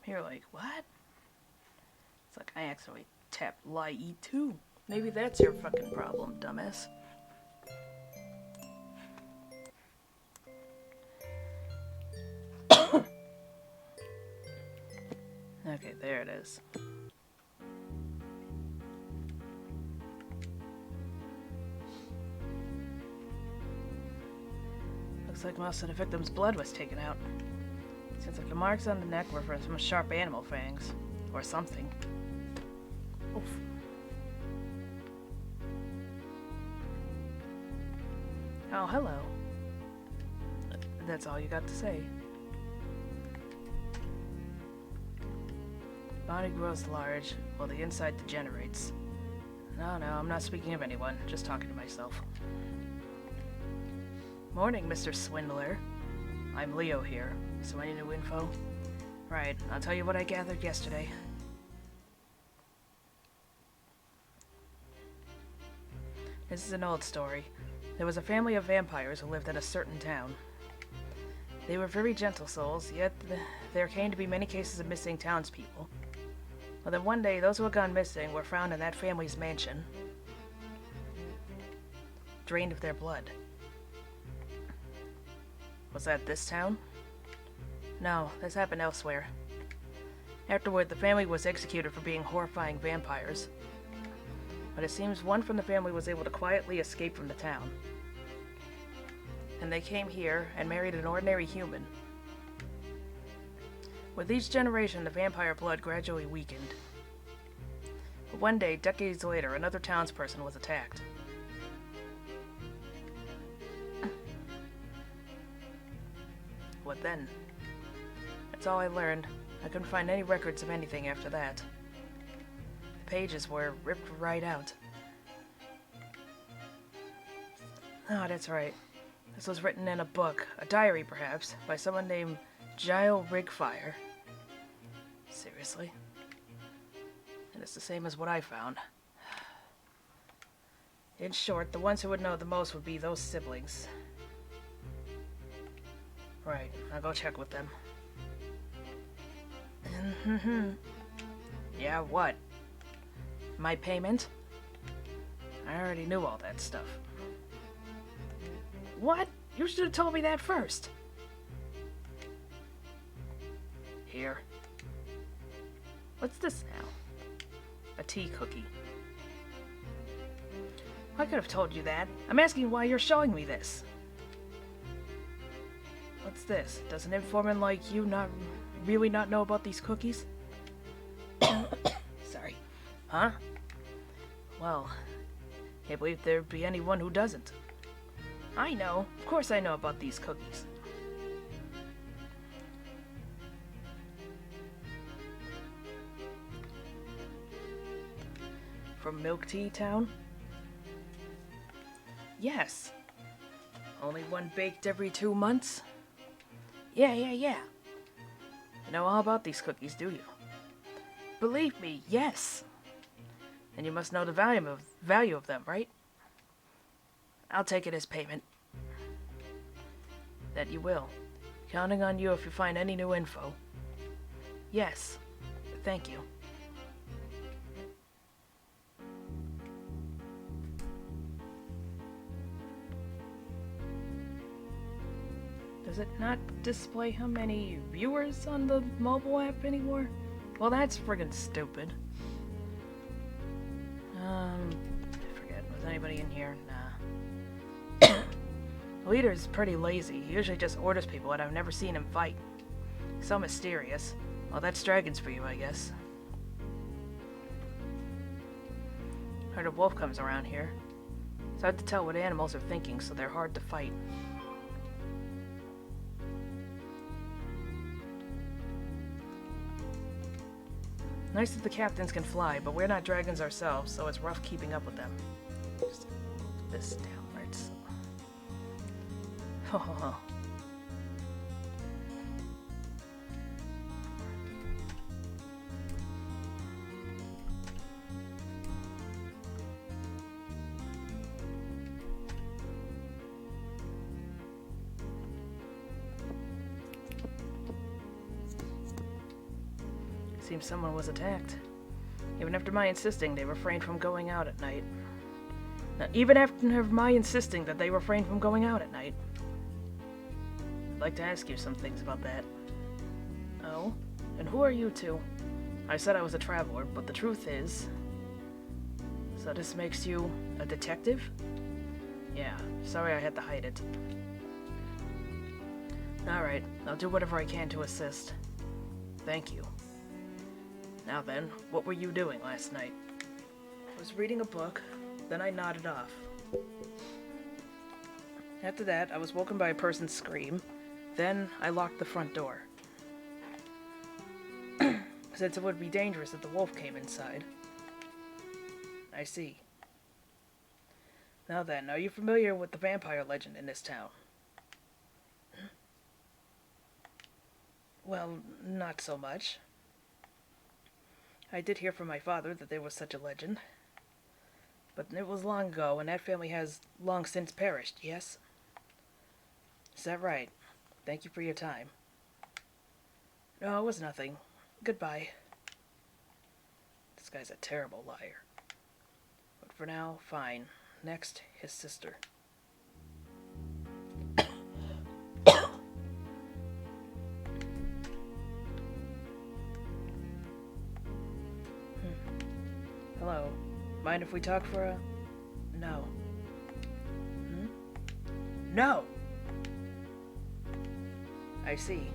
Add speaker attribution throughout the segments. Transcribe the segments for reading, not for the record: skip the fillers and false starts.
Speaker 1: You're like, what? It's like, I accidentally tapped LiEat too. Maybe that's your fucking problem, dumbass. Okay, there it is. Looks like most of the victim's blood was taken out. Seems like the marks on the neck were from some sharp animal fangs. Or something. Oof. Oh, hello. That's all you got to say. Body grows large, while the inside degenerates. No, I'm not speaking of anyone, just talking to myself. Morning, Mr. Swindler. I'm Leo here. So any new info? Right, I'll tell you what I gathered yesterday. This is an old story. There was a family of vampires who lived in a certain town. They were very gentle souls, yet there came to be many cases of missing townspeople. Well, then one day, those who had gone missing were found in that family's mansion, drained of their blood. Was that this town? No, this happened elsewhere. Afterward, the family was executed for being horrifying vampires. But it seems one from the family was able to quietly escape from the town. And they came here and married an ordinary human. With each generation, the vampire blood gradually weakened. But one day, decades later, another townsperson was attacked. What then? That's all I learned. I couldn't find any records of anything after that. The pages were ripped right out. Oh, that's right. This was written in a book, a diary perhaps, by someone named Giles Rigfire. Seriously? And it's the same as what I found. In short, the ones who would know the most would be those siblings. Right, I'll go check with them. Yeah, what? My payment? I already knew all that stuff. What? You should have told me that first. Here. What's this now? A tea cookie. I could have told you that. I'm asking why you're showing me this. What's this? Does an informant like you not know about these cookies? Sorry. Huh? Well, can't believe there'd be anyone who doesn't. I know. Of course I know about these cookies. From Milk Tea Town? Yes. Only one baked every 2 months? Yeah. You know all about these cookies, do you? Believe me, yes. And you must know the value of them, right? I'll take it as payment. That you will. Counting on you if you find any new info. Yes. Thank you. Does it not display how many viewers on the mobile app anymore? Well, that's friggin' stupid. I forget. Was anybody in here? Nah. The leader's pretty lazy. He usually just orders people, and I've never seen him fight. So mysterious. Well, that's dragons for you, I guess. Heard a wolf comes around here. It's hard to tell what animals are thinking, so they're hard to fight. Nice that the captains can fly, but we're not dragons ourselves, so it's rough keeping up with them. Just move this downwards. Oh. Seems someone was attacked. Even after my insisting they refrained from going out at night. Now, even after my insisting that they refrained from going out at night. I'd like to ask you some things about that. Oh? And who are you two? I said I was a traveler, but the truth is... So this makes you a detective? Yeah, sorry I had to hide it. Alright, I'll do whatever I can to assist. Thank you. Now then, what were you doing last night? I was reading a book, then I nodded off. After that, I was woken by a person's scream. Then I locked the front door. Since it would be dangerous if the wolf came inside. I see. Now then, are you familiar with the vampire legend in this town? Well, not so much. I did hear from my father that there was such a legend. But it was long ago, and that family has long since perished, yes? Is that right? Thank you for your time. No, it was nothing. Goodbye. This guy's a terrible liar. But for now, fine. Next, his sister. Hello. Mind if we talk for a... No. No! I see.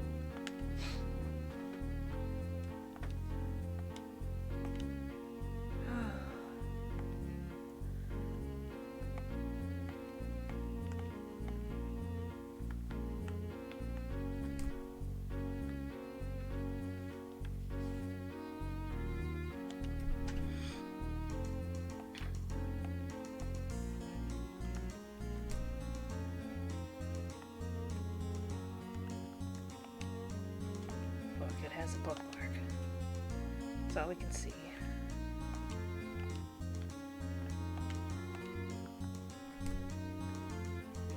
Speaker 1: It has a bookmark. That's all we can see.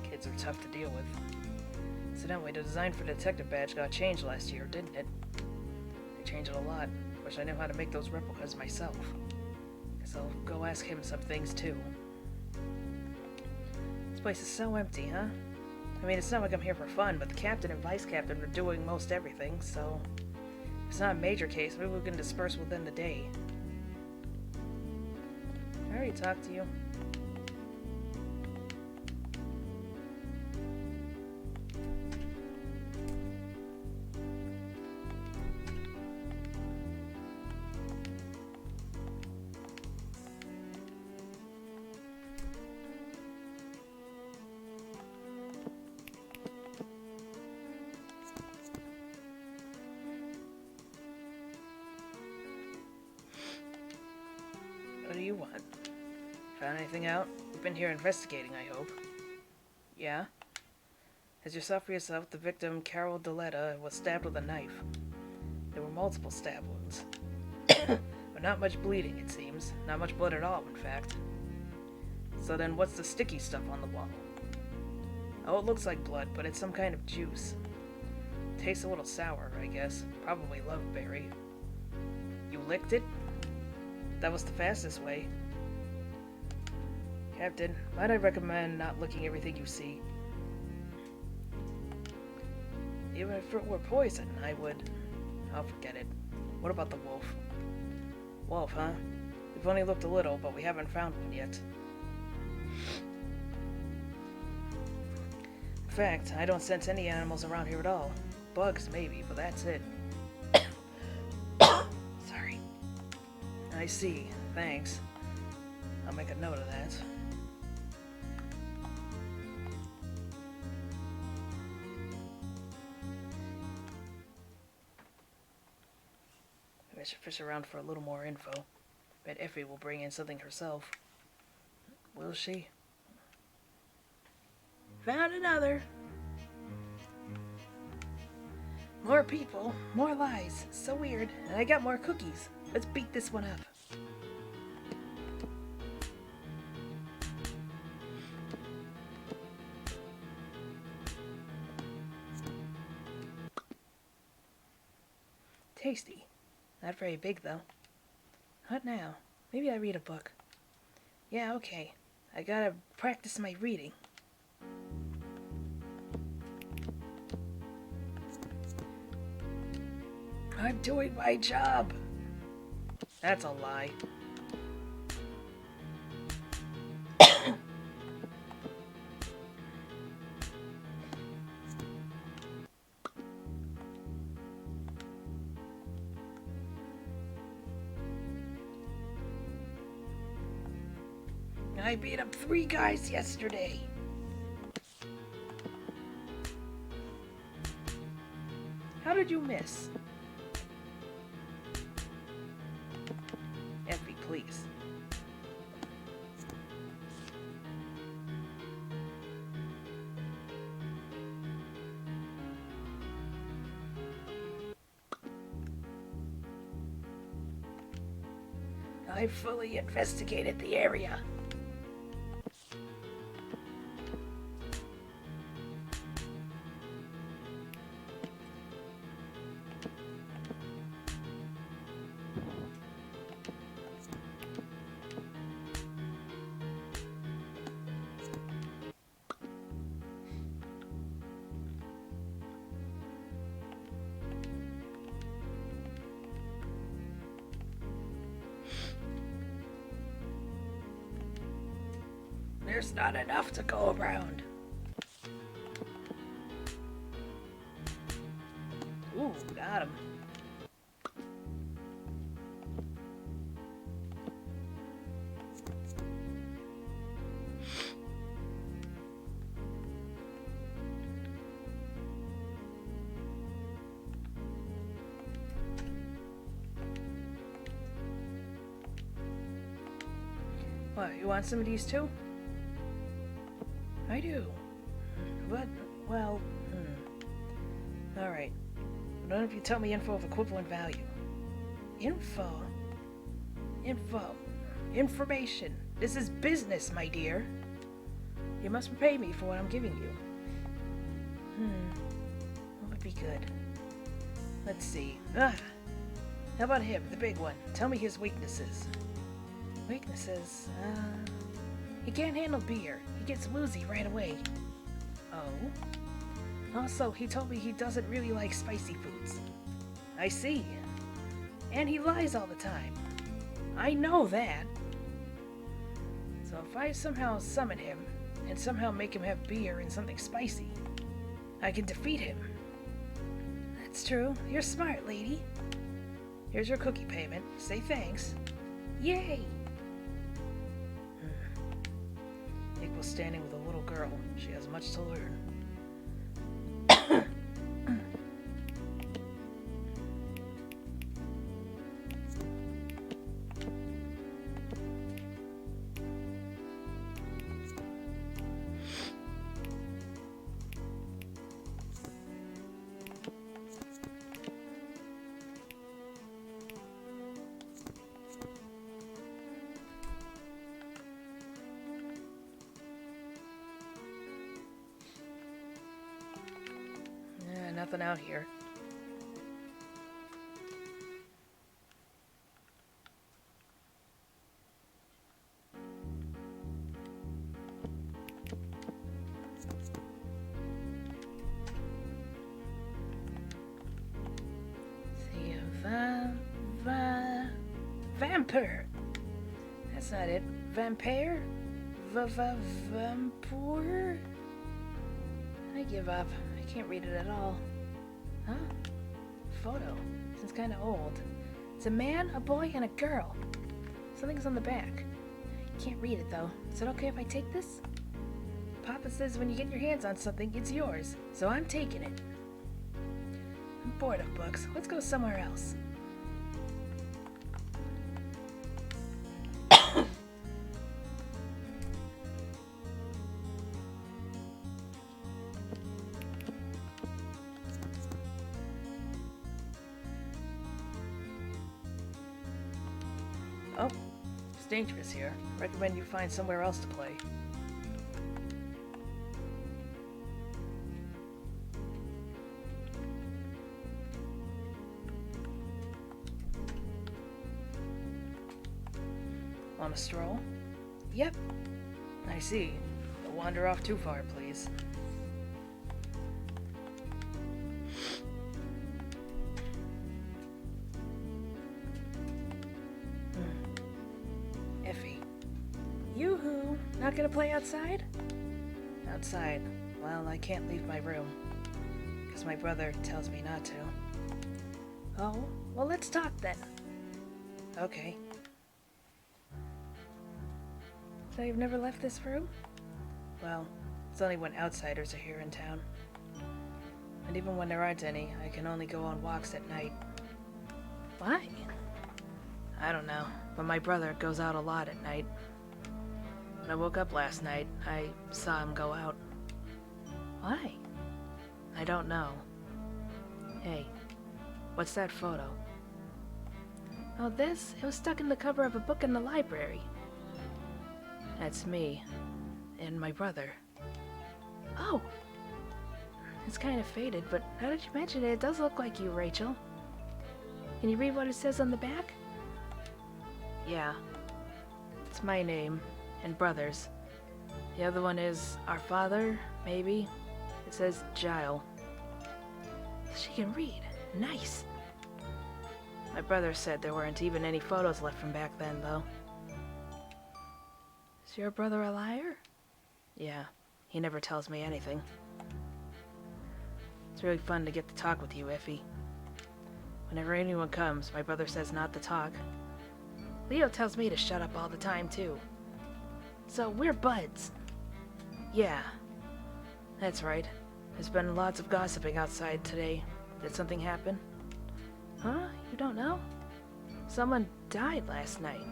Speaker 1: Kids are tough to deal with. Incidentally, the design for the detective badge got changed last year, didn't it? They changed it a lot. Wish I knew how to make those replicas myself. Guess I'll go ask him some things too. This place is so empty, huh? I mean, it's not like I'm here for fun, but the captain and vice captain are doing most everything, so... If it's not a major case, maybe we can disperse within the day. I already talked to you. What do you want? Found anything out? You've been here investigating, I hope. Yeah? As you saw for yourself, the victim, Carol Deletta, was stabbed with a knife. There were multiple stab wounds. But not much bleeding, it seems. Not much blood at all, in fact. So then what's the sticky stuff on the wall? Oh, it looks like blood, but it's some kind of juice. Tastes a little sour, I guess. Probably loveberry. You licked it? That was the fastest way. Captain, might I recommend not licking everything you see? Even if it were poison, I would... I'll forget it. What about the wolf? Wolf, huh? We've only looked a little, but we haven't found one yet. In fact, I don't sense any animals around here at all. Bugs, maybe, but that's it. Sorry. I see. Thanks. I'll make a note of that. Maybe I should fish around for a little more info. Bet Effie will bring in something herself. Will she? Found another. More people, more lies. So weird. And I got more cookies. Let's beat this one up. Tasty. Not very big, though. What now? Maybe I read a book. Yeah, okay. I gotta practice my reading. I'm doing my job. That's a lie. I beat up 3 guys yesterday. How did you miss? Effie, please. I fully investigated the area. There's not enough to go around. Ooh, got him. What, you want some of these too? I do. But, well, Alright. But not if you tell me info of equivalent value. Info? Information. This is business, my dear. You must pay me for what I'm giving you. What would be good? Let's see. How about him, the big one? Tell me his weaknesses. Weaknesses? He can't handle beer. He gets woozy right away. Oh? Also, he told me he doesn't really like spicy foods. I see. And he lies all the time. I know that. So if I somehow summon him, and somehow make him have beer and something spicy, I can defeat him. That's true. You're smart, lady. Here's your cookie payment. Say thanks. Yay! Nick was standing with a little girl. She has much to learn. Nothing out here. Vampire. That's not it. Vampire? Vampire? I give up. I can't read it at all. Huh? Photo. This is kind of old. It's a man, a boy, and a girl. Something's on the back. Can't read it though. Is it okay if I take this? Papa says when you get your hands on something, it's yours. So I'm taking it. I'm bored of books. Let's go somewhere else. Oh, it's dangerous here. Recommend you find somewhere else to play. On a stroll? Yep. I see. Don't wander off too far, please. Effie. Yoo-hoo! Not gonna play outside? Outside? Well, I can't leave my room. Because my brother tells me not to. Oh? Well, let's talk then. Okay. So you've never left this room? Well, it's only when outsiders are here in town. And even when there aren't any, I can only go on walks at night. Why? I don't know, but my brother goes out a lot at night. When I woke up last night, I saw him go out. Why? I don't know. Hey, what's that photo? Oh, this? It was stuck in the cover of a book in the library. That's me. And my brother. Oh! It's kind of faded, but now that you mention it, it does look like you, Rachel. Can you read what it says on the back? Yeah. It's my name, and brother's. The other one is our father, maybe. It says Gile. She can read. Nice. My brother said there weren't even any photos left from back then, though. Is your brother a liar? Yeah, he never tells me anything. It's really fun to get to talk with you, Effie. Whenever anyone comes, my brother says not to talk. Leo tells me to shut up all the time, too. So, we're buds. Yeah, that's right. There's been lots of gossiping outside today. Did something happen? Huh? You don't know? Someone died last night.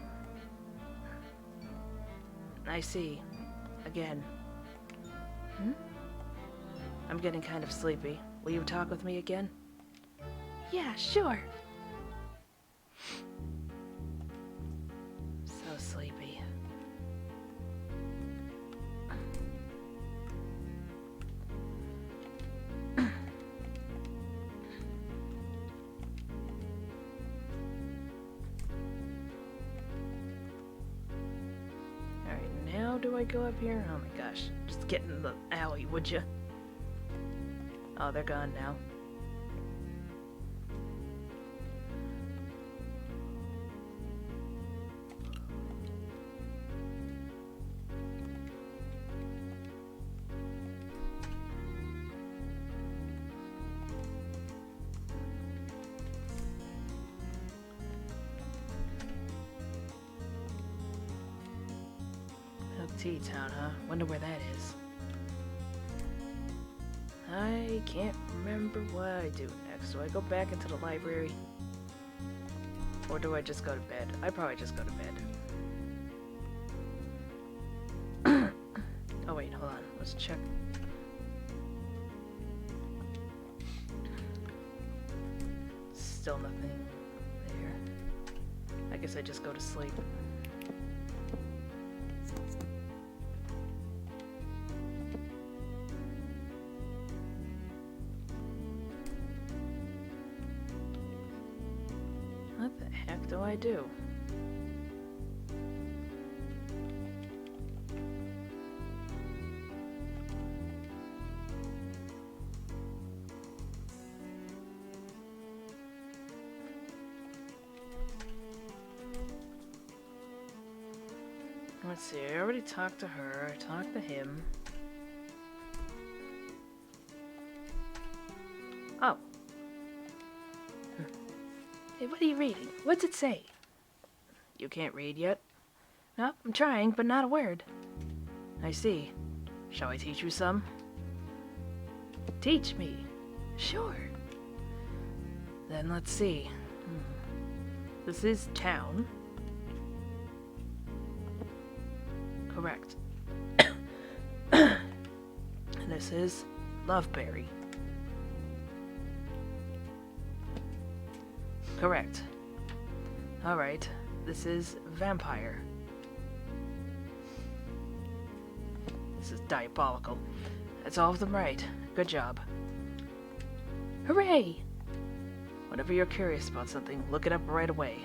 Speaker 1: I see. Again. I'm getting kind of sleepy. Will you talk with me again? Yeah, sure. So sleepy. Alright, now do I go up here? Oh my gosh. Just get in the alley, would ya? Oh, they're gone now. T-Town, huh? Wonder where that is. I can't remember what I do next. Do I go back into the library? Or do I just go to bed? I probably just go to bed. Oh wait, hold on. Let's check. Still nothing there. I guess I just go to sleep. What the heck do I do? Let's see, I already talked to her, I talked to him. Oh. Hey, what are you reading? What's it say? You can't read yet? No, I'm trying, but not a word. I see. Shall I teach you some? Teach me. Sure. Then let's see. This is town. Correct. And this is Loveberry. Correct. Alright, this is Vampire. This is Diabolical. That's all of them right. Good job. Hooray! Whenever you're curious about something, look it up right away.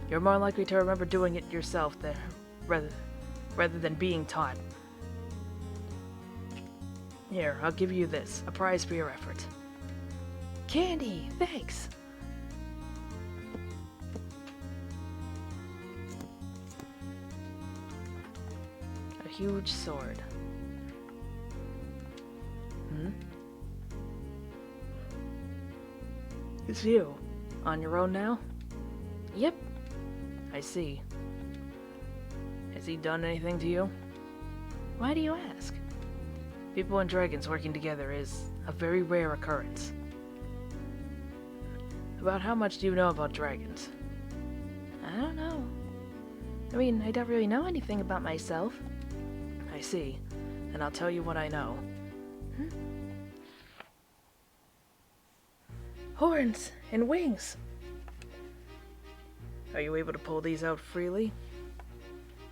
Speaker 1: You're more likely to remember doing it yourself rather than being taught. Here, I'll give you this, a prize for your effort. Candy, thanks! A huge sword. It's you. On your own now? Yep. I see. Has he done anything to you? Why do you ask? People and dragons working together is a very rare occurrence. About how much do you know about dragons? I don't know. I mean, I don't really know anything about myself. I see. And I'll tell you what I know. Horns and wings. Are you able to pull these out freely?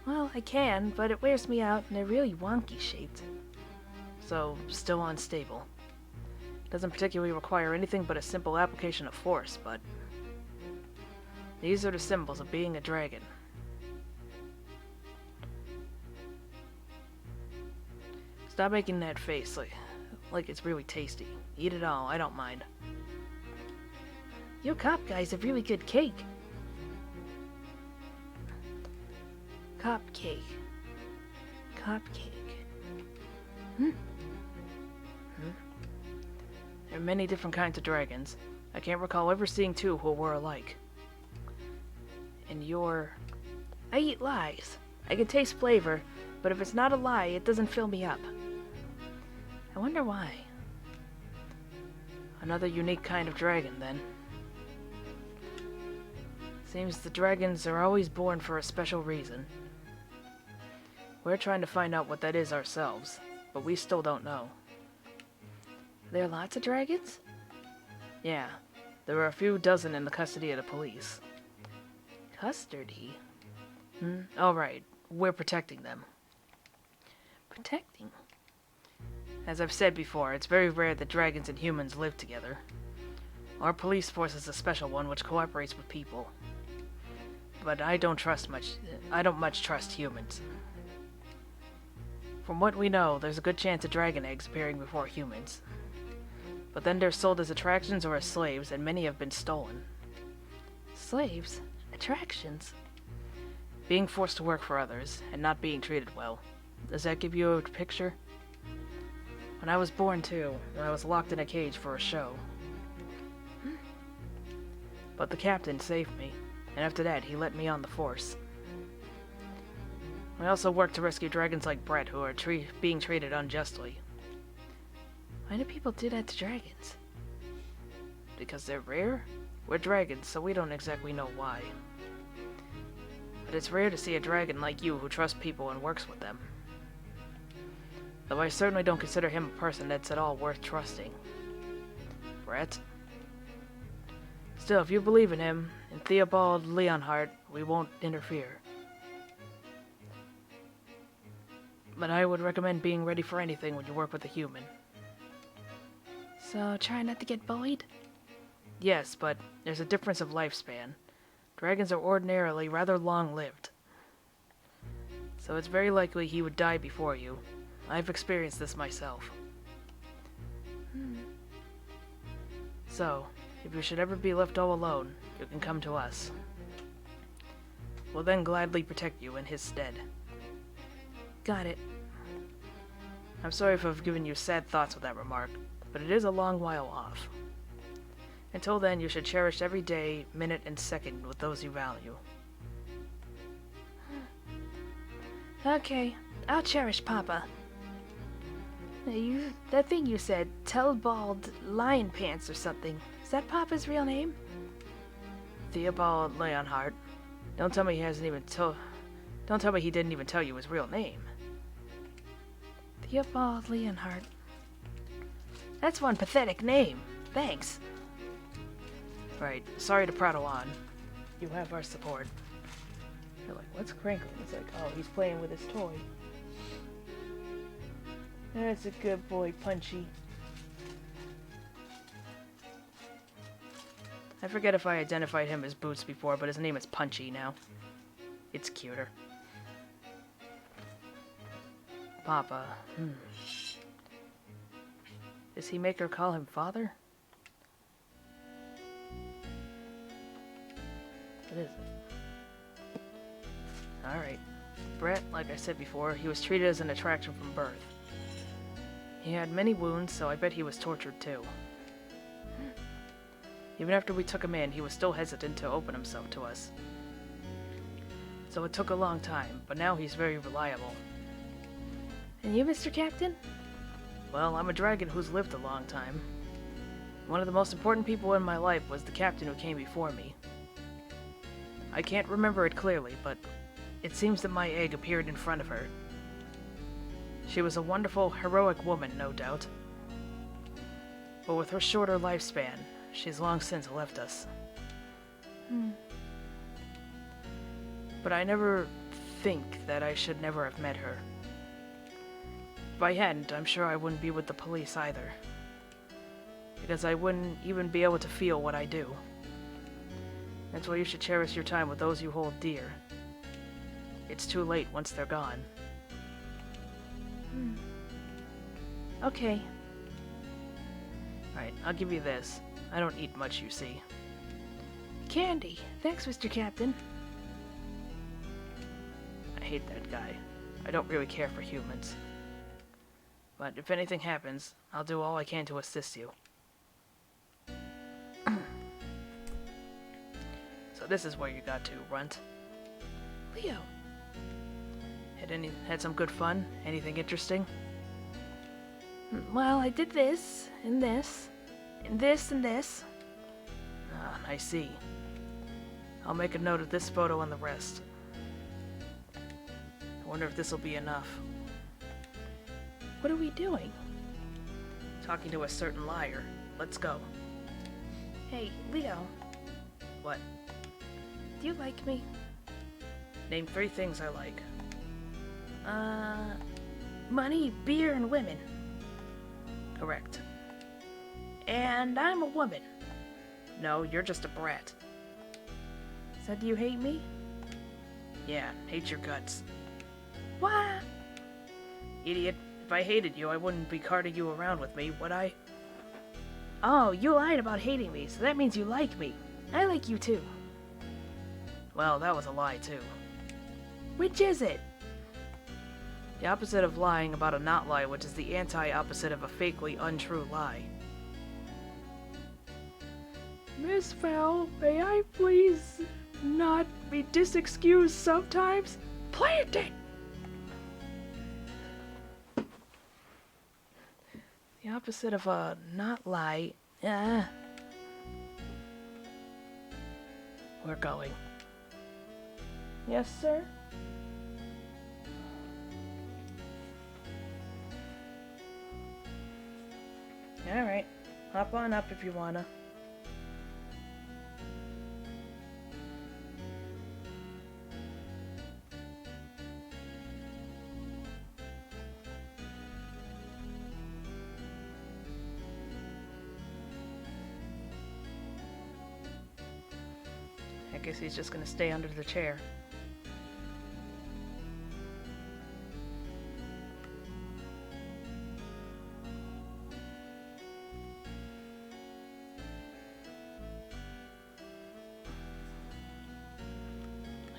Speaker 1: Well, I can, but it wears me out and they're really wonky shaped. So, still unstable. Doesn't particularly require anything but a simple application of force, but... these are the symbols of being a dragon. Stop making that face like it's really tasty. Eat it all, I don't mind. You cop guys have really good cake. Cupcake. There are many different kinds of dragons. I can't recall ever seeing two who were alike. And I eat lies. I can taste flavor, but if it's not a lie, it doesn't fill me up. I wonder why. Another unique kind of dragon, then. Seems the dragons are always born for a special reason. We're trying to find out what that is ourselves, but we still don't know. There are lots of dragons? Yeah, there are a few dozen in the custody of the police. Custody? Alright, we're protecting them. Protecting? As I've said before, it's very rare that dragons and humans live together. Our police force is a special one which cooperates with people. But I don't much trust humans. From what we know, there's a good chance of dragon eggs appearing before humans. But then they're sold as attractions or as slaves, and many have been stolen. Slaves? Attractions? Being forced to work for others, and not being treated well. Does that give you a picture? When I was born, too, I was locked in a cage for a show. But the captain saved me, and after that, he let me on the force. I also worked to rescue dragons like Brett, who are being treated unjustly. Why do people do that to dragons? Because they're rare? We're dragons, so we don't exactly know why. But it's rare to see a dragon like you who trusts people and works with them. Though I certainly don't consider him a person that's at all worth trusting. Brett? Still, if you believe in him, in Theobald Leonhardt, we won't interfere. But I would recommend being ready for anything when you work with a human. So, try not to get bullied? Yes, but there's a difference of lifespan. Dragons are ordinarily rather long-lived. So it's very likely he would die before you. I've experienced this myself. So, if you should ever be left all alone, you can come to us. We'll then gladly protect you in his stead. Got it. I'm sorry if I've given you sad thoughts with that remark, but it is a long while off. Until then, you should cherish every day, minute, and second with those you value. Okay, I'll cherish Papa. That thing you said, Theobald Lion Pants or something, is that Papa's real name? Theobald Leonhardt. Don't tell me he didn't even tell you his real name. Theobald Leonhardt. That's one pathetic name. Thanks. Right, sorry to prattle on. You have our support. You're like, what's crinkling? It's like, oh, he's playing with his toy. That's a good boy, Punchy. I forget if I identified him as Boots before, but his name is Punchy now. It's cuter. Papa. Does he make her call him father? What is it? Alright. Brett, like I said before, he was treated as an attraction from birth. He had many wounds, so I bet he was tortured too. Even after we took him in, he was still hesitant to open himself to us. So it took a long time, but now he's very reliable. And you, Mr. Captain? Well, I'm a dragon who's lived a long time. One of the most important people in my life was the captain who came before me. I can't remember it clearly, but it seems that my egg appeared in front of her. She was a wonderful, heroic woman, no doubt. But with her shorter lifespan, she's long since left us. But I never think that I should never have met her. If I hadn't, I'm sure I wouldn't be with the police either. Because I wouldn't even be able to feel what I do. That's why you should cherish your time with those you hold dear. It's too late once they're gone. Okay. Alright, I'll give you this. I don't eat much, you see. Candy. Thanks, Mr. Captain. I hate that guy. I don't really care for humans. But if anything happens, I'll do all I can to assist you. So this is where you got to, Runt. Leo. Had some good fun? Anything interesting? Well, I did this, and this, and this, and this. Ah, I see. I'll make a note of this photo and the rest. I wonder if this'll be enough. What are we doing? Talking to a certain liar. Let's go. Hey, Leo. What? Do you like me? Name 3 things I like. Money, beer, and women. Correct. And I'm a woman. No, you're just a brat. So do you hate me? Yeah, hate your guts. What? Idiot. If I hated you, I wouldn't be carting you around with me, would I? Oh, you lied about hating me, so that means you like me. I like you too. Well, that was a lie too. Which is it? The opposite of lying about a not lie, which is the anti-opposite of a fakely untrue lie. Miss Val, may I please not be disexcused sometimes? Plant it! The opposite of a not lie. We're going. Yes, sir? Alright. Hop on up if you wanna. I guess he's just gonna stay under the chair.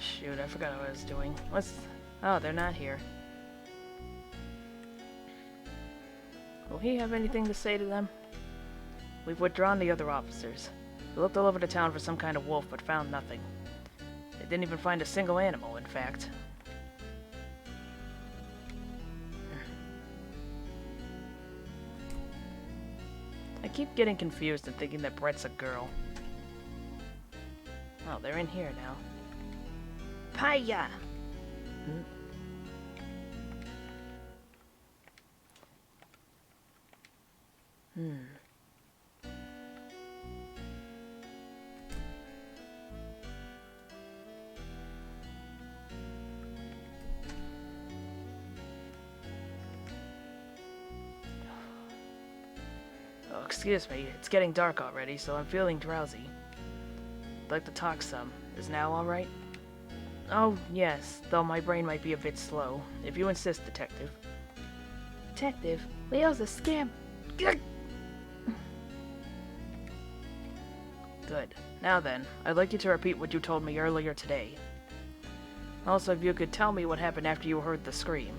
Speaker 1: Shoot, I forgot what I was doing. Oh, they're not here. Will he have anything to say to them? We've withdrawn the other officers. We looked all over the town for some kind of wolf, but found nothing. They didn't even find a single animal, in fact. I keep getting confused and thinking that Brett's a girl. Oh, they're in here now. Paya! Oh, excuse me, it's getting dark already, so I'm feeling drowsy. I'd like to talk some. Is now alright? Oh, yes, though my brain might be a bit slow. If you insist, Detective.
Speaker 2: Detective, Leo's a scam.
Speaker 1: Good. Now then, I'd like you to repeat what you told me earlier today. Also, if you could tell me what happened after you heard the scream.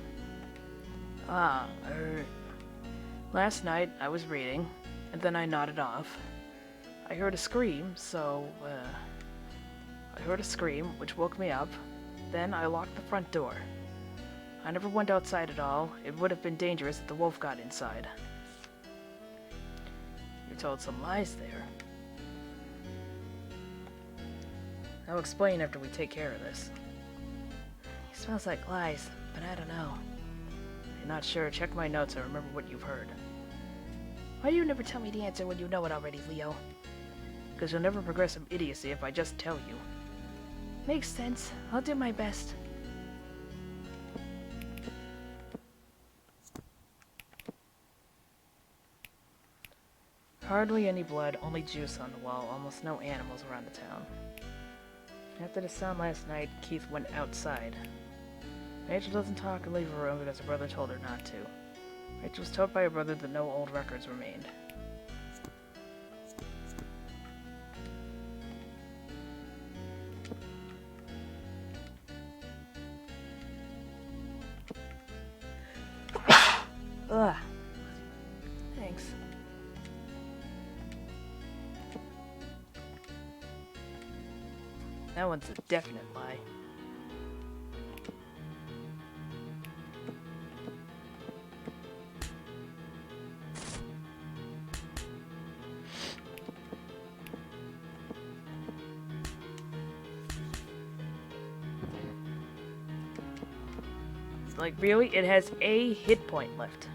Speaker 1: Last night, I was reading, and then I nodded off. I heard a scream, I heard a scream, which woke me up. Then I locked the front door. I never went outside at all. It would have been dangerous if the wolf got inside. You told some lies there. I'll explain after we take care of this.
Speaker 2: He smells like lies, but I don't know.
Speaker 1: If you're not sure, check my notes and remember what you've heard.
Speaker 2: Why do you never tell me the answer when you know it already, Leo?
Speaker 1: Because you'll never progress from idiocy if I just tell you.
Speaker 2: Makes sense. I'll do my best.
Speaker 1: Hardly any blood, only juice on the wall, almost no animals around the town. After the sound last night, Keith went outside. Rachel doesn't talk or leave her room because her brother told her not to. Rachel was told by her brother that no old records remained. Ugh.
Speaker 2: Thanks.
Speaker 1: That one's a definite lie. Like, really? It has a hit point left.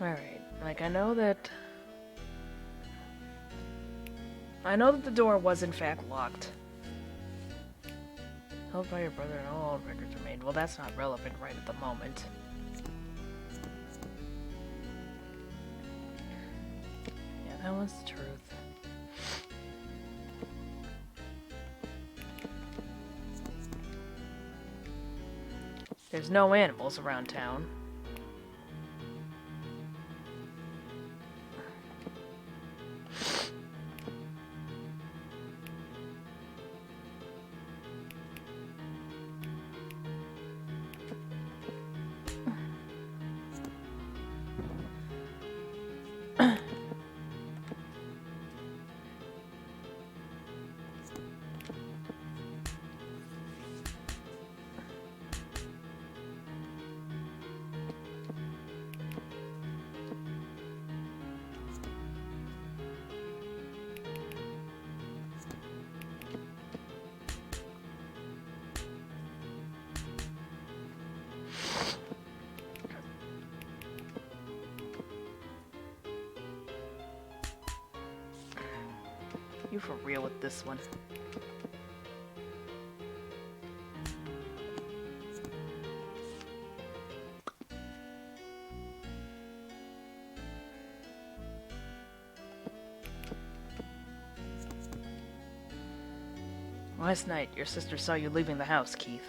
Speaker 1: Alright, like, I know that the door was in fact locked. Held by your brother and all records remained. Well, that's not relevant right at the moment. Yeah, that was the truth. There's no animals around town. You for real with this one? Last night, your sister saw you leaving the house, Keith.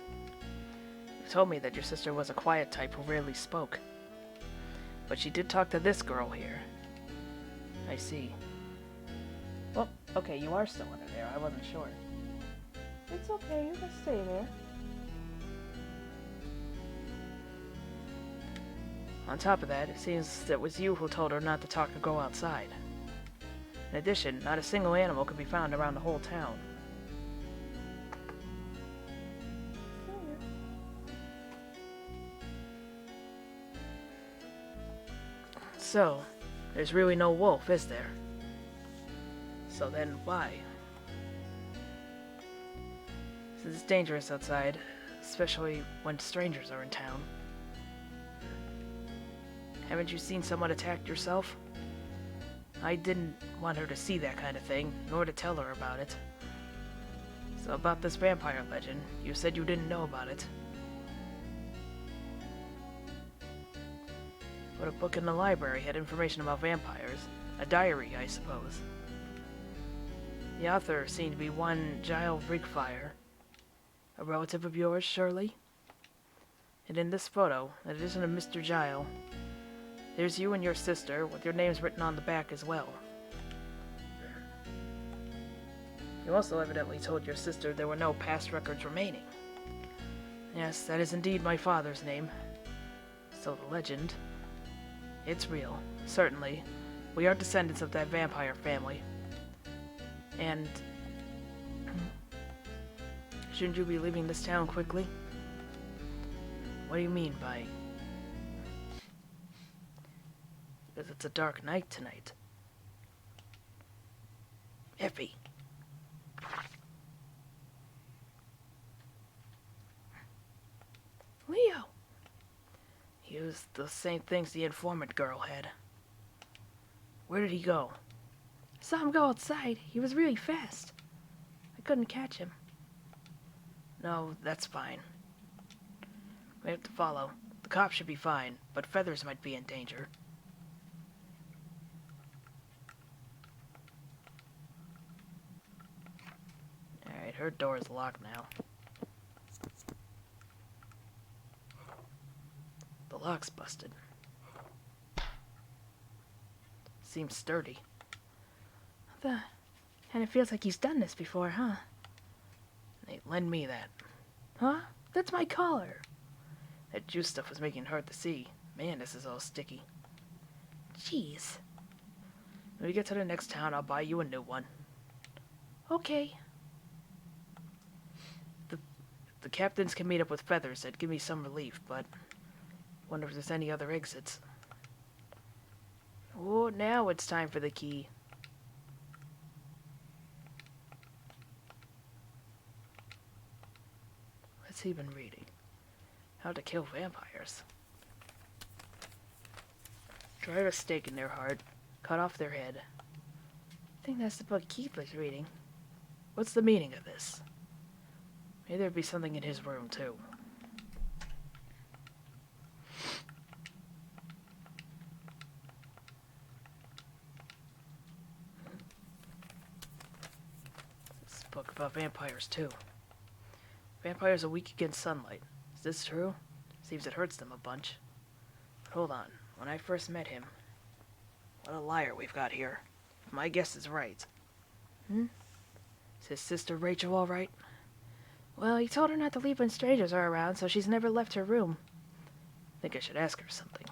Speaker 1: You told me that your sister was a quiet type who rarely spoke. But she did talk to this girl here. I see. Well, okay, you are still under there. I wasn't sure.
Speaker 2: It's okay, you can stay there.
Speaker 1: On top of that, it seems that it was you who told her not to talk or go outside. In addition, not a single animal could be found around the whole town. So, there's really no wolf, is there? So then, why? Since it's dangerous outside, especially when strangers are in town. Haven't you seen someone attack yourself? I didn't want her to see that kind of thing, nor to tell her about it. So about this vampire legend, you said you didn't know about it. But a book in the library had information about vampires. A diary, I suppose. The author seemed to be one Giles Rigfire. A relative of yours, surely? And in this photo, in addition to Mr. Giles, there's you and your sister, with your names written on the back as well. You also evidently told your sister there were no past records remaining. Yes, that is indeed my father's name. So the legend... It's real, certainly. We are descendants of that vampire family. And... Shouldn't you be leaving this town quickly? What do you mean by... Because it's a dark night tonight. Effie.
Speaker 2: Leo!
Speaker 1: He used the same things the informant girl had. Where did he go?
Speaker 2: Saw him go outside. He was really fast. I couldn't catch him.
Speaker 1: No, that's fine. We have to follow. The cops should be fine, but Feathers might be in danger. Alright, her door is locked now. The lock's busted. Seems sturdy.
Speaker 2: And it feels like he's done this before, huh?
Speaker 1: Hey, lend me that.
Speaker 2: Huh? That's my collar.
Speaker 1: That juice stuff was making it hard to see. Man, this is all sticky.
Speaker 2: Jeez.
Speaker 1: When we get to the next town, I'll buy you a new one.
Speaker 2: Okay.
Speaker 1: The captains can meet up with Feathers. That'd give me some relief, but... Wonder if there's any other exits. Oh, now it's time for the key. What's he been reading? How to kill vampires. Drive a stake in their heart. Cut off their head.
Speaker 2: I think that's the book Keith was reading.
Speaker 1: What's the meaning of this? Maybe there'd be something in his room, too. This book about vampires, too. Vampires are weak against sunlight. Is this true? Seems it hurts them a bunch. But hold on. When I first met him... What a liar we've got here. If my guess is right. Is his sister Rachel all right?
Speaker 2: Well, he told her not to leave when strangers are around, so she's never left her room.
Speaker 1: Think I should ask her something.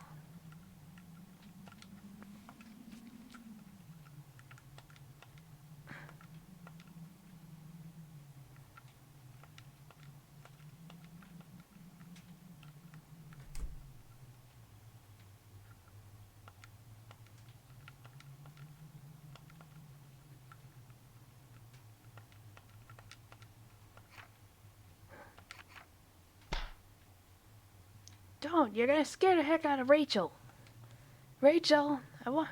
Speaker 2: Don't. You're gonna scare the heck out of Rachel. Rachel, I want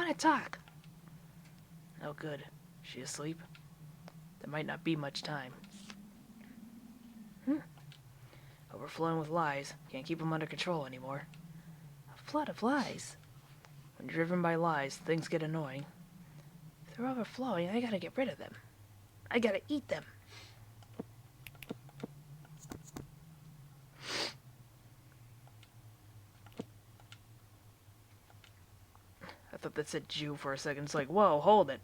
Speaker 2: to talk.
Speaker 1: Oh, good. She asleep? There might not be much time. Overflowing with lies. Can't keep them under control anymore.
Speaker 2: A flood of lies.
Speaker 1: When you're driven by lies, things get annoying.
Speaker 2: If they're overflowing, I gotta get rid of them. I gotta eat them.
Speaker 1: I thought that said Jew for a second. It's like, whoa, hold it.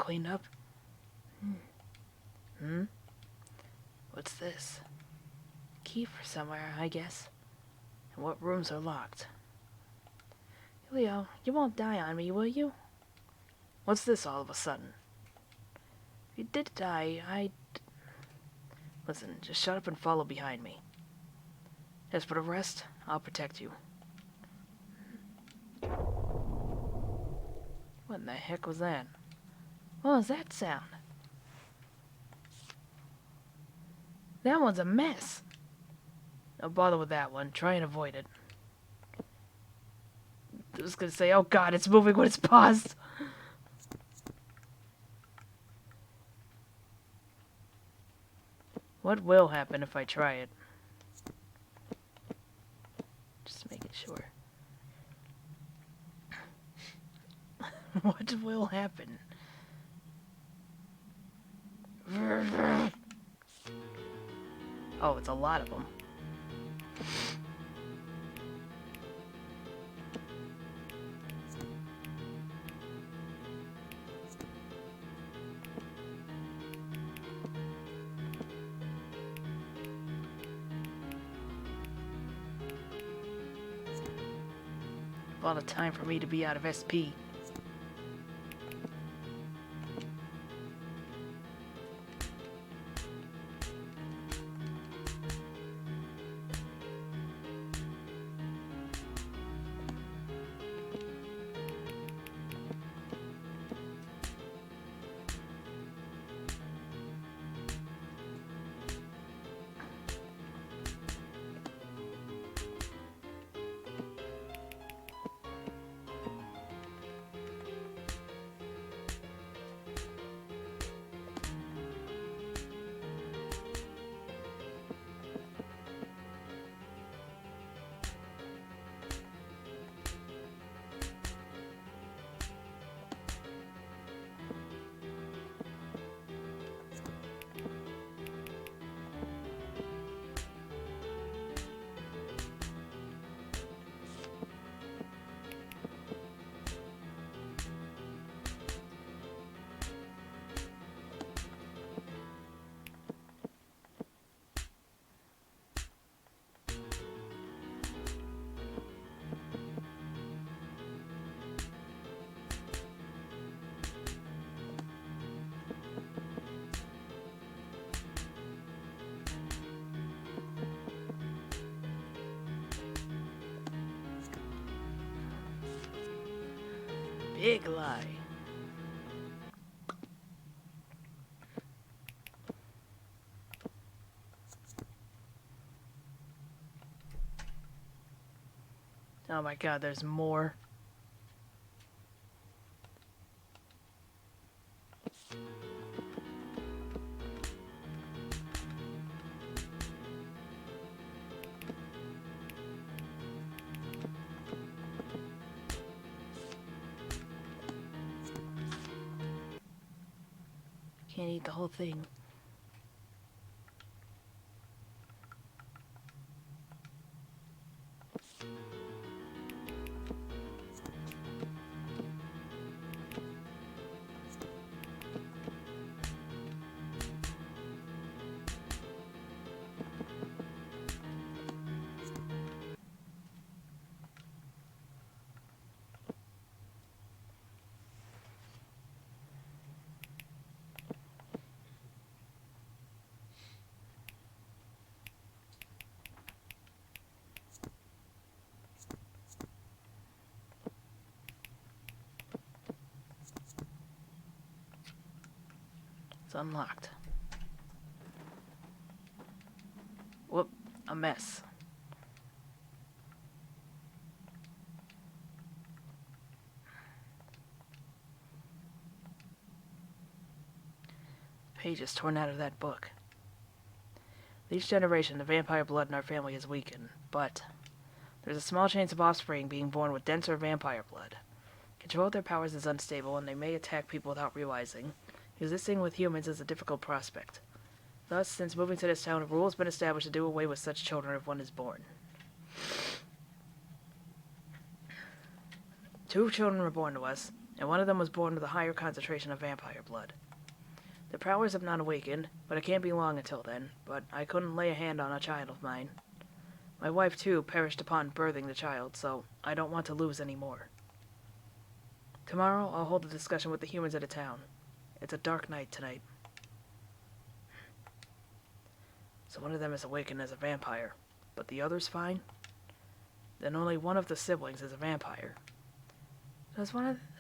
Speaker 2: cleaned up. What's this? Key for somewhere, I guess. And what rooms are locked? Leo, you won't die on me, will you?
Speaker 1: What's this all of a sudden?
Speaker 2: If you did die,
Speaker 1: Listen, just shut up and follow behind me. As for the rest, I'll protect you. What in the heck was that?
Speaker 2: What was that sound? That one's a mess.
Speaker 1: Don't bother with that one. Try and avoid it. I was gonna say, oh god, it's moving when it's paused. What will happen if I try it? Just making sure. What will happen? Oh, it's a lot of them. A lot of time for me to be out of SP. Big lie. Oh my god, there's more. Can't eat the whole thing. It's unlocked. Whoop, a mess. Pages torn out of that book. With each generation, the vampire blood in our family has weakened, but there's a small chance of offspring being born with denser vampire blood. Control of their powers is unstable, and they may attack people without realizing. Existing with humans is a difficult prospect. Thus, since moving to this town, a rule has been established to do away with such children if one is born. 2 children were born to us, and one of them was born with a higher concentration of vampire blood. The powers have not awakened, but it can't be long until then, but I couldn't lay a hand on a child of mine. My wife, too, perished upon birthing the child, so I don't want to lose any more. Tomorrow, I'll hold a discussion with the humans of the town. It's a dark night tonight. So one of them is awakened as a vampire, but the other's fine? Then only one of the siblings is a vampire.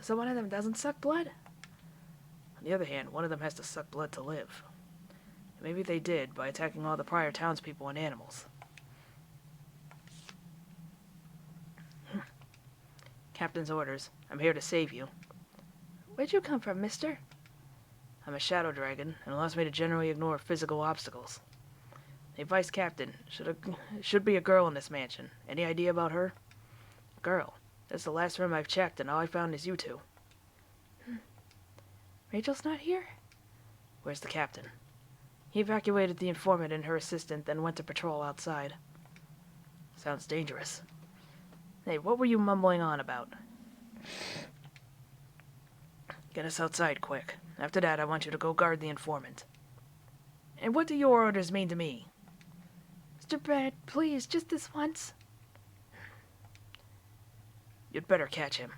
Speaker 1: So one of them doesn't suck blood? On the other hand, one of them has to suck blood to live. Maybe they did by attacking all the prior townspeople and animals. Captain's orders. I'm here to save you.
Speaker 2: Where'd you come from, mister?
Speaker 1: I'm a shadow dragon, and allows me to generally ignore physical obstacles. A vice captain. Should be a girl in this mansion. Any idea about her? Girl. That's the last room I've checked, and all I found is you two.
Speaker 2: Rachel's not here?
Speaker 1: Where's the captain? He evacuated the informant and her assistant, then went to patrol outside. Sounds dangerous. Hey, what were you mumbling on about? Get us outside, quick. After that, I want you to go guard the informant. And what do your orders mean to me?
Speaker 2: Mr. Brad, please, just this once.
Speaker 1: You'd better catch him.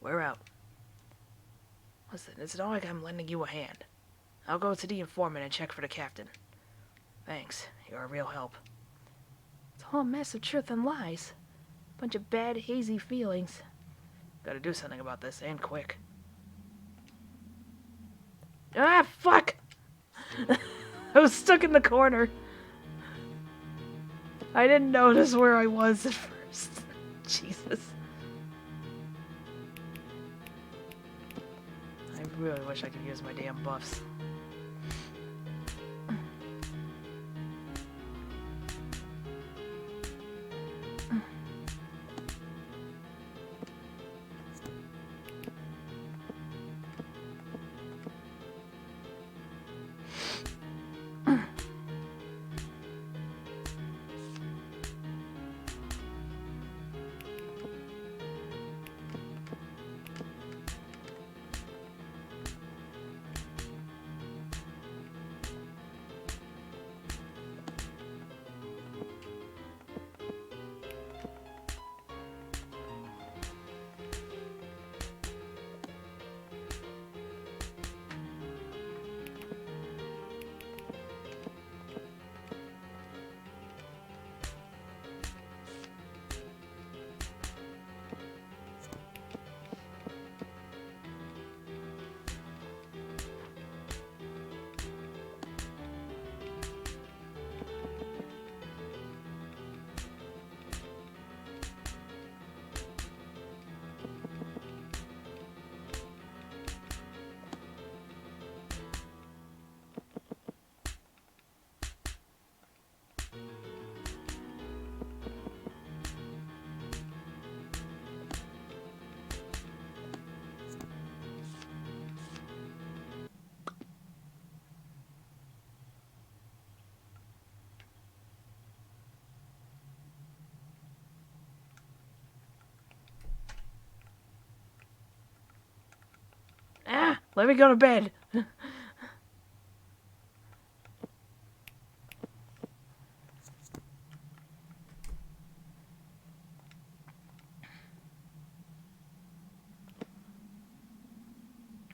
Speaker 1: We're out. Listen, it's not like I'm lending you a hand. I'll go to the informant and check for the captain. Thanks, you're a real help.
Speaker 2: It's a whole mess of truth and lies. Bunch of bad, hazy feelings.
Speaker 1: Gotta do something about this, and quick. Ah, fuck! I was stuck in the corner. I didn't notice where I was at first. Jesus. I really wish I could use my damn buffs. Ah! Let me go to bed!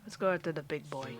Speaker 1: Let's go after the big boy.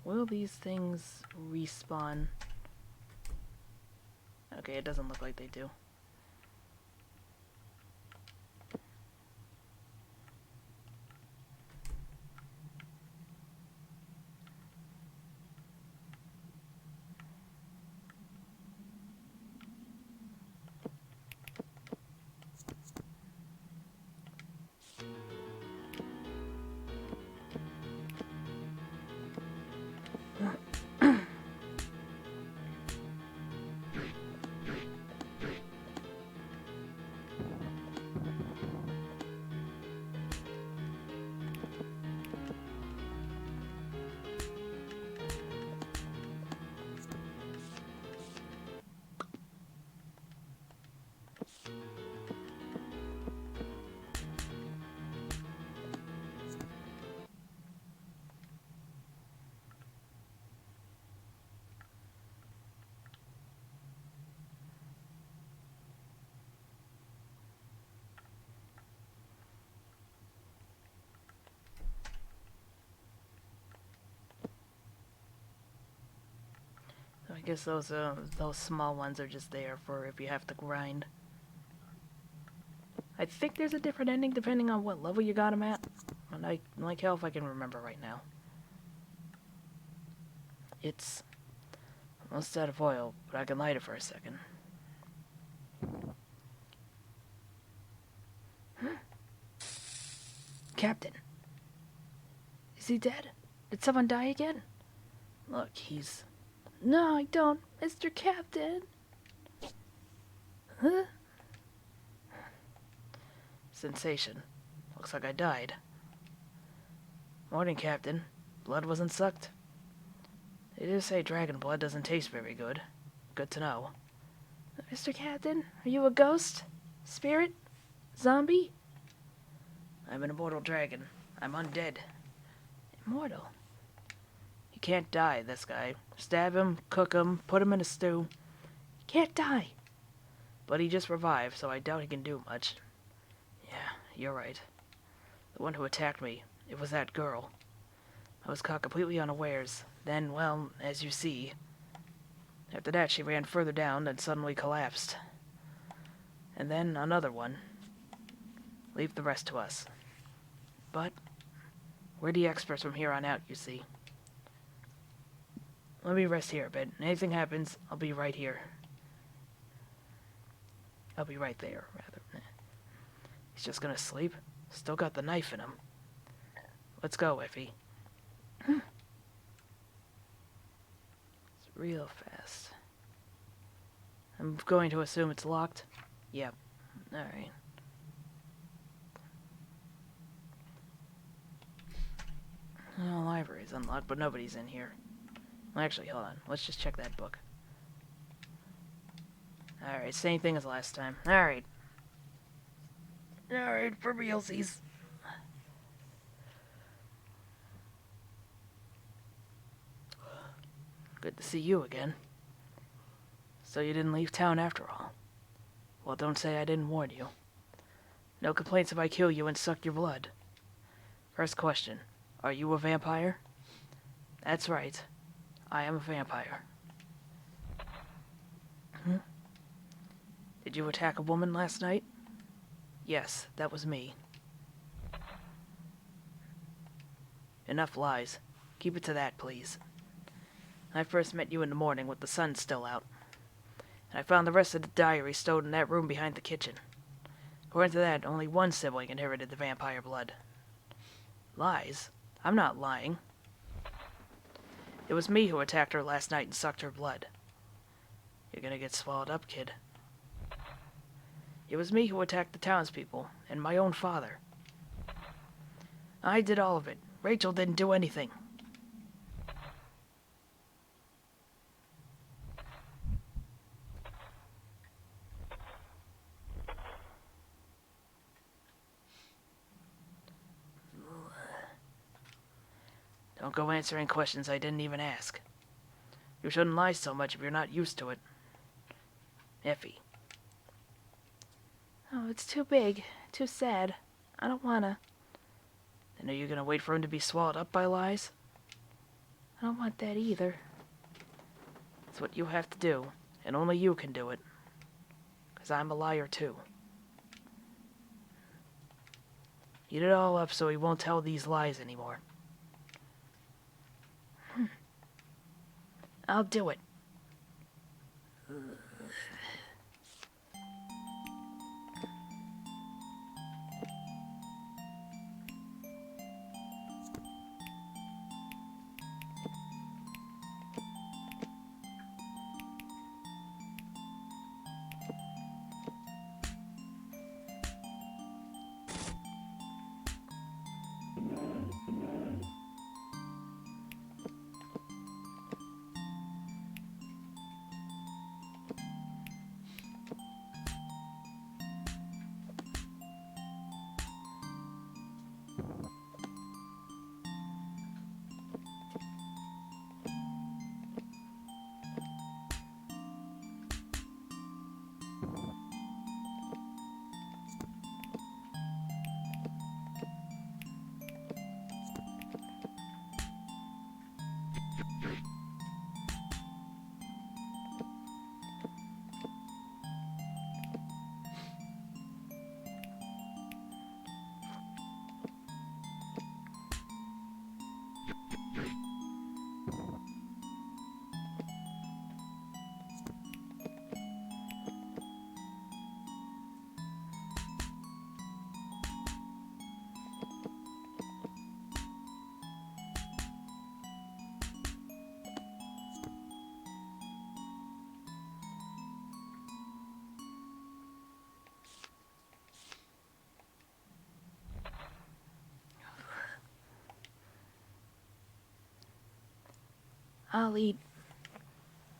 Speaker 1: Will these things respawn? Okay, it doesn't look like they do. I guess those small ones are just there for if you have to grind. I think there's a different ending depending on what level you got them at. And I like hell if I can remember right now. It's almost out of oil, but I can light it for a second. Captain. Is he dead? Did someone die again? Look, he's... No, I don't, Mr. Captain. Huh? Sensation. Looks like I died. Morning, Captain. Blood wasn't sucked. They do say dragon blood doesn't taste very good. Good to know. Mr. Captain, are you a ghost? Spirit? Zombie? I'm an immortal dragon. I'm undead. Immortal? He can't die, this guy. Stab him, cook him, put him in a stew. He can't die. But he just revived, so I doubt he can do much. Yeah, you're right. The one who attacked me, it was that girl. I was caught completely unawares. Then, well, as you see. After that, she ran further down and suddenly collapsed. And then another one. Leave the rest to us. But we're the experts from here on out, you see. Let me rest here a bit. Anything happens, I'll be right here. I'll be right there, rather. He's just gonna sleep? Still got the knife in him. Let's go, Effie. It's real fast. I'm going to assume it's locked. Yep. Alright. The library's unlocked, but nobody's in here. Actually, hold on. Let's just check that book. Alright, same thing as last time. Alright. Alright, for realsies. Good to see you again. So you didn't leave town after all. Well, don't say I didn't warn you. No complaints if I kill you and suck your blood. First question. Are you a vampire? That's right. I am a vampire. Did you attack a woman last night? Yes, that was me. Enough lies. Keep it to that, please. I first met you in the morning with the sun still out. And I found the rest of the diary stowed in that room behind the kitchen. According to that, only one sibling inherited the vampire blood. Lies? I'm not lying. It was me who attacked her last night and sucked her blood. You're gonna get swallowed up, kid. It was me who attacked the townspeople, and my own father. I did all of it. Rachel didn't do anything. Don't go answering questions I didn't even ask. You shouldn't lie so much if you're not used to it. Effie.
Speaker 2: Oh, it's too big. Too sad. I don't wanna.
Speaker 1: Then are you gonna wait for him to be swallowed up by lies?
Speaker 2: I don't want that either.
Speaker 1: It's what you have to do, and only you can do it. 'Cause I'm a liar too. Eat it all up so he won't tell these lies anymore.
Speaker 2: I'll do it.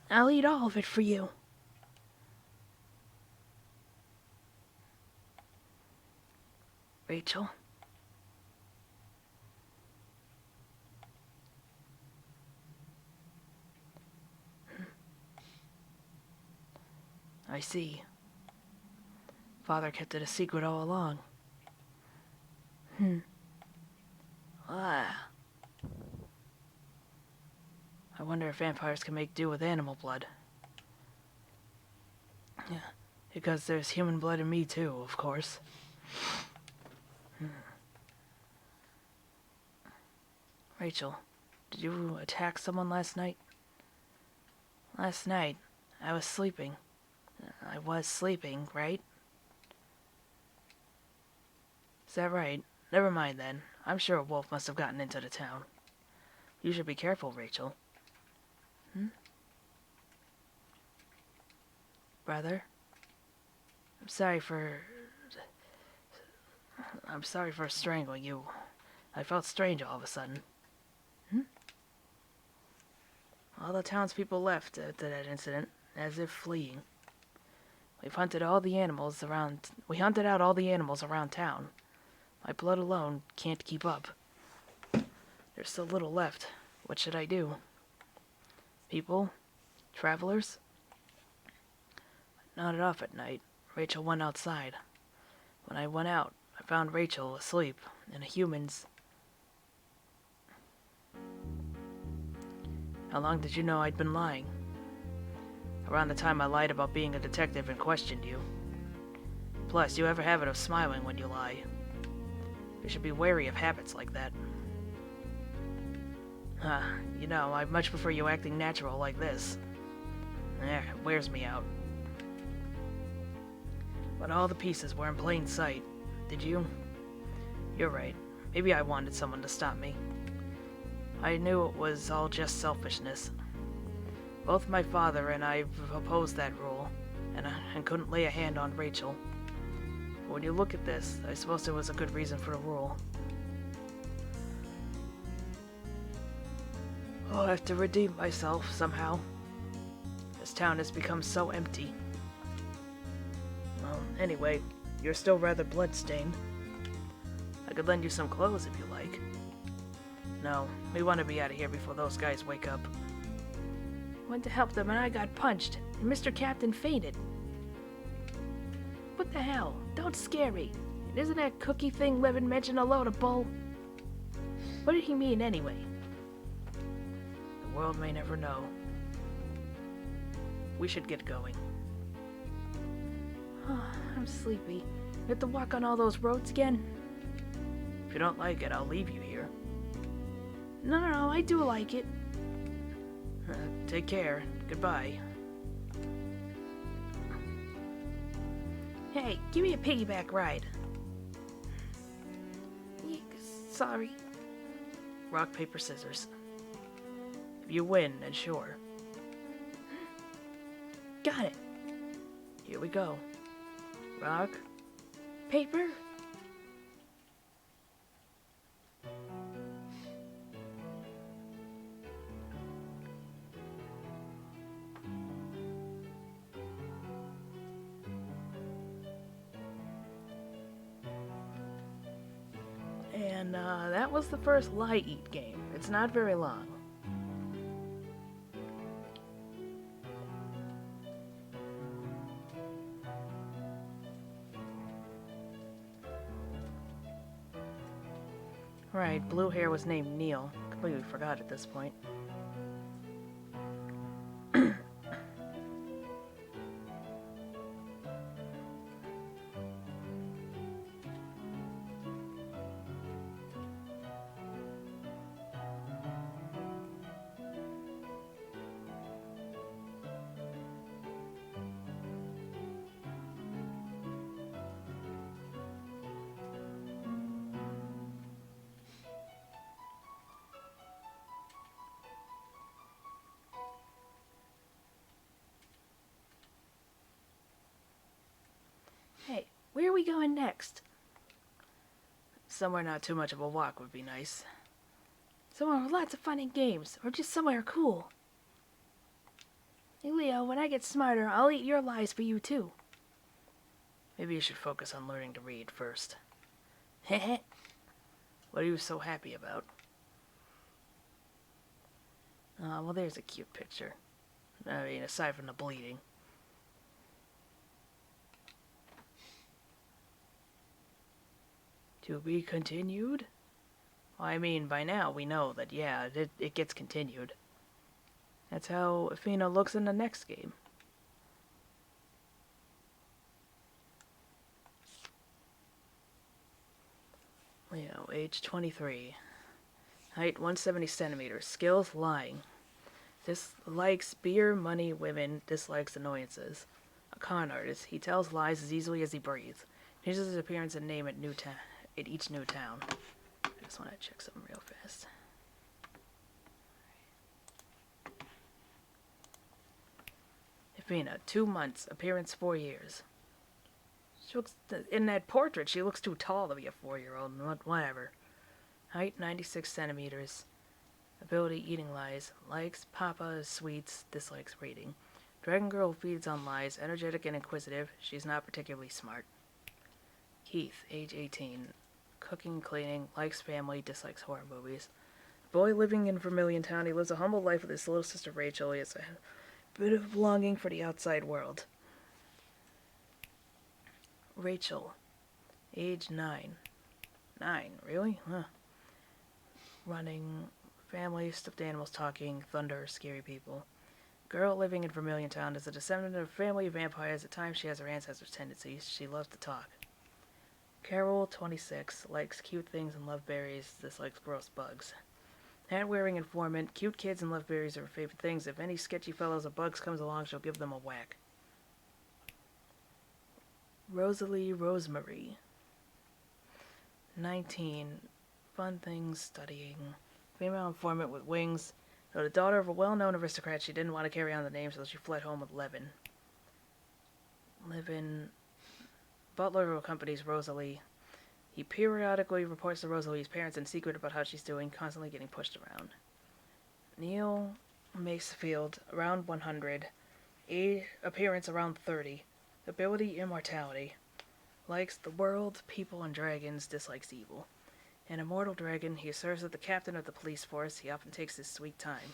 Speaker 2: I'll eat all of it for you.
Speaker 1: Rachel? I see. Father kept it a secret all along. Ah. I wonder if vampires can make do with animal blood. Yeah, because there's human blood in me too, of course. Rachel, did you attack someone last night? Last night, I was sleeping. I was sleeping, right? Is that right? Never mind then. I'm sure a wolf must have gotten into the town. You should be careful, Rachel. Brother? I'm sorry for strangling you. I felt strange all of a sudden. All the townspeople left after that incident, as if fleeing. We hunted out all the animals around town. My blood alone can't keep up. There's so little left. What should I do? People? Travelers? I nodded off at night. Rachel went outside. When I went out, I found Rachel asleep, and the humans... How long did you know I'd been lying? Around the time I lied about being a detective and questioned you. Plus, you have a habit of smiling when you lie. You should be wary of habits like that. I much prefer you acting natural like this. It wears me out. But all the pieces were in plain sight. Did you? You're right. Maybe I wanted someone to stop me. I knew it was all just selfishness. Both my father and I opposed that rule, and couldn't lay a hand on Rachel. But when you look at this, I suppose there was a good reason for the rule. I'll have to redeem myself somehow. This town has become so empty. Well, anyway, you're still rather bloodstained. I could lend you some clothes if you like. No, we want to be out of here before those guys wake up.
Speaker 2: Went to help them and I got punched, and Mr. Captain fainted. What the hell? Don't scare me. Isn't that cookie thing Levin mentioned a load of bull? What did he mean anyway?
Speaker 1: world may never know. We should get going.
Speaker 2: I'm sleepy. We have to walk on all those roads again?
Speaker 1: If you don't like it, I'll leave you here.
Speaker 2: No, I do like it.
Speaker 1: Take care. Goodbye.
Speaker 2: Hey, give me a piggyback ride. Yeah, sorry.
Speaker 1: Rock, paper, scissors. If you win, then sure.
Speaker 2: Got it.
Speaker 1: Here we go. Rock,
Speaker 2: Paper?
Speaker 1: and that was the first LiEat game. It's not very long. Right, blue hair was named Neil. Completely forgot at this point.
Speaker 2: Hey, where are we going next?
Speaker 1: Somewhere not too much of a walk would be nice.
Speaker 2: Somewhere with lots of fun and games, or just somewhere cool. Hey Leo, when I get smarter, I'll eat your lies for you too.
Speaker 1: Maybe you should focus on learning to read first. Heh. What are you so happy about? Well, there's a cute picture. I mean, aside from the bleeding. To be continued? Well, I mean, by now we know that, yeah, it gets continued. That's how Athena looks in the next game. Leo, age 23. Height 170 centimeters. Skills lying. Dislikes beer, money, women. Dislikes annoyances. A con artist. He tells lies as easily as he breathes. Changes his appearance and name at each new town. I just want to check something real fast. Athena, 2 months. Appearance 4 years. She looks, in that portrait, she looks too tall to be a 4-year-old. Whatever. Height 96 centimeters. Ability eating lies. Likes papa sweets. Dislikes reading. Dragon Girl feeds on lies. Energetic and inquisitive. She's not particularly smart. Keith, age 18. Cooking, cleaning. Likes family. Dislikes horror movies. Boy living in Vermilion Town. He lives a humble life with his little sister Rachel. He has a bit of longing for the outside world. Rachel, age 9. 9, really? Huh. Running, family, stuffed animals talking, thunder, scary people. Girl living in Vermilion Town is a descendant of a family of vampires. At times she has her ancestors' tendencies. She loves to talk. Carol, 26, likes cute things and love berries, dislikes gross bugs. Hat-wearing informant, cute kids and love berries are her favorite things. If any sketchy fellows or bugs comes along, she'll give them a whack. Rosalie Rosemary, 19, fun things, studying. Female informant with wings. Though the daughter of a well-known aristocrat, she didn't want to carry on the name, so she fled home with Levin. Levin, butler who accompanies Rosalie. He periodically reports to Rosalie's parents in secret about how she's doing, constantly getting pushed around. Neil Macefield, around 100. Appearance around 30. Ability immortality. Likes the world, people, and dragons. Dislikes evil. An immortal dragon, he serves as the captain of the police force. He often takes his sweet time.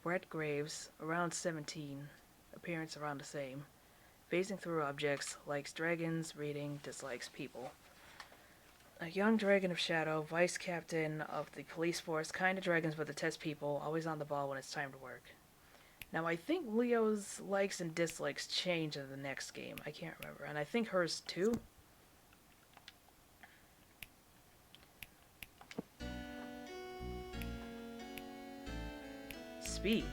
Speaker 1: Brett Graves, around 17. Appearance around the same. Phasing through objects. Likes dragons, reading. Dislikes people. A young dragon of shadow, vice captain of the police force, kind of dragons but the test people, always on the ball when it's time to work. Now I think Leo's likes and dislikes change in the next game. I can't remember. And I think hers too. Speed.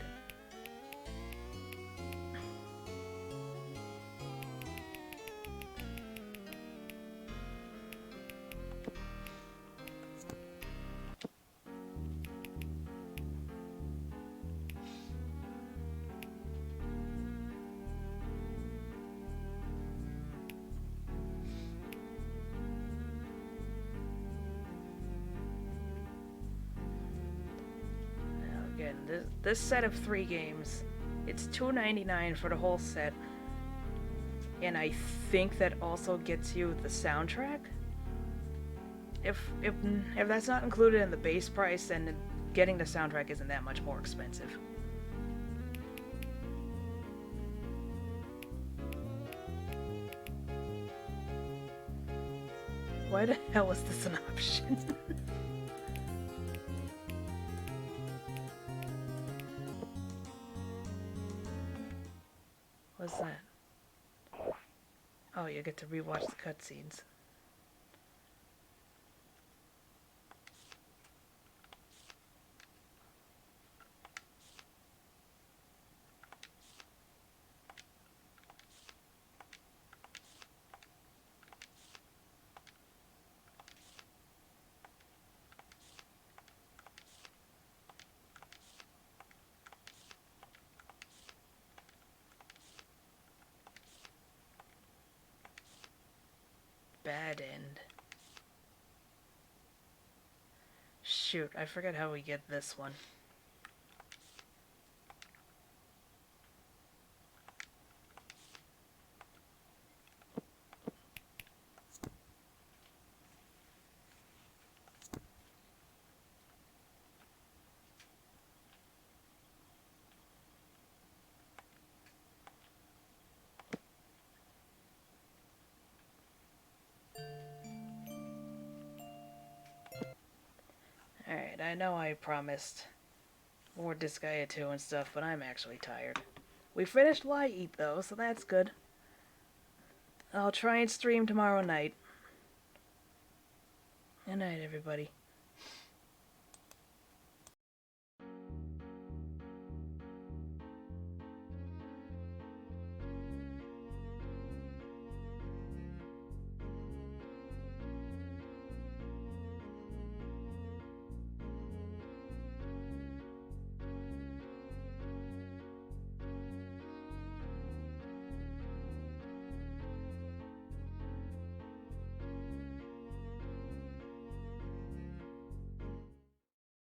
Speaker 1: Again, this set of 3 games, it's $2.99 for the whole set, and I think that also gets you the soundtrack. If that's not included in the base price, then getting the soundtrack isn't that much more expensive. Why the hell is this an option? What's that? Oh, you get to rewatch the cutscenes. Bad end. Shoot, I forget how we get this one. Alright, I know I promised more Disgaea 2 and stuff, but I'm actually tired. We finished LiEat though, so that's good. I'll try and stream tomorrow night. Good night, everybody.